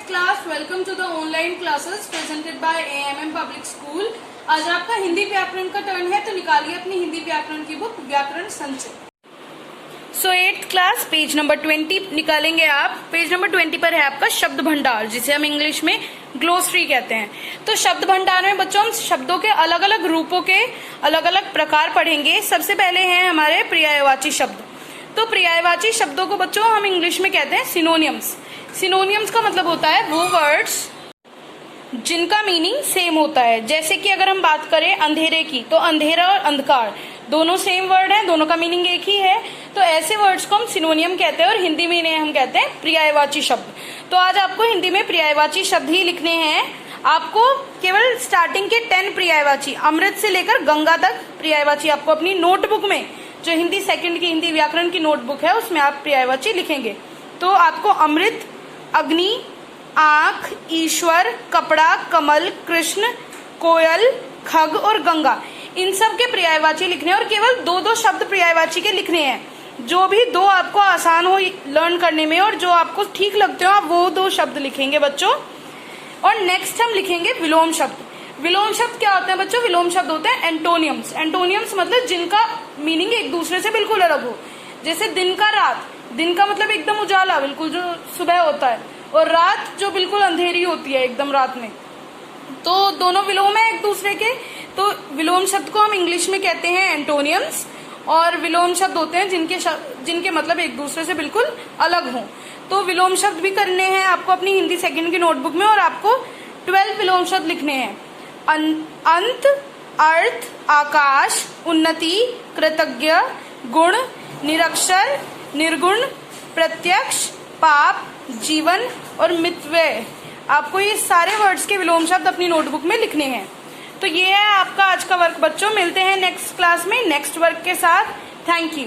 class, welcome to the online classes presented by AMM Public School। आज आपका हिंदी व्याकरण का टर्न है, तो निकालिए अपनी हिंदी व्याकरण की बुक व्याकरण संचय। सो 8th क्लास पेज नंबर 20 निकालेंगे आप। पेज नंबर 20 पर है आपका शब्द भंडार, जिसे हम इंग्लिश में ग्लोसरी कहते हैं। तो शब्द भंडार में बच्चों हम शब्दों के अलग अलग रूपों के अलग अलग प्रकार पढ़ेंगे। सबसे पहले हैं हमारे पर्यायवाची शब्द। तो पर्यायवाची शब्दों को बच्चों हम इंग्लिश में कहते हैं सिनोनियम्स। सिनोनियम्स का मतलब होता है वो वर्ड्स जिनका मीनिंग सेम होता है। जैसे कि अगर हम बात करें अंधेरे की, तो अंधेरा और अंधकार दोनों सेम वर्ड हैं, दोनों का मीनिंग एक ही है। तो ऐसे वर्ड्स को हम सिनोनियम कहते हैं और हिंदी में इन्हें हम कहते हैं पर्यायवाची शब्द। तो आज आपको हिंदी में पर्यायवाची शब्द ही लिखने हैं। आपको केवल स्टार्टिंग के 10 पर्यायवाची, अमृत से लेकर गंगा तक पर्यायवाची आपको अपनी नोटबुक में, जो हिंदी सेकंड की हिंदी व्याकरण की नोटबुक है, उसमें आप पर्यायवाची लिखेंगे। तो आपको अमृत, अग्नि, आंख, ईश्वर, कपड़ा, कमल, कृष्ण, कोयल, खग और गंगा, इन सब के पर्यायवाची लिखने हैं और केवल 2-2 शब्द पर्यायवाची के लिखने हैं। जो भी 2 आपको आसान हो लर्न करने में और जो आपको ठीक लगते हो, आप वो 2 शब्द लिखेंगे बच्चों। और नेक्स्ट हम लिखेंगे विलोम शब्द। विलोम शब्द क्या होते हैं बच्चों? विलोम शब्द होते हैं एंटोनियम्स। एंटोनियम्स मतलब जिनका मीनिंग एक दूसरे से बिल्कुल अलग हो। जैसे दिन का रात, दिन का मतलब एकदम उजाला, बिल्कुल जो सुबह होता है, और रात जो बिल्कुल अंधेरी होती है एकदम रात में। तो दोनों विलोम है एक दूसरे के। तो विलोम शब्द को हम इंग्लिश में कहते हैं एंटोनियम्स, और विलोम शब्द होते हैं जिनके मतलब एक दूसरे से बिल्कुल अलग हों। तो विलोम शब्द भी करने हैं आपको अपनी हिंदी सेकंड की नोटबुक में, और आपको 12 विलोम शब्द लिखने हैं। अंत, अर्थ, आकाश, उन्नति, कृतज्ञ, गुण, निरक्षर, निर्गुण, प्रत्यक्ष, पाप, जीवन और मितव्यय। आपको ये सारे वर्ड्स के विलोम शब्द अपनी नोटबुक में लिखने हैं। तो ये है आपका आज का वर्क बच्चों। मिलते हैं नेक्स्ट क्लास में नेक्स्ट वर्क के साथ। Thank you.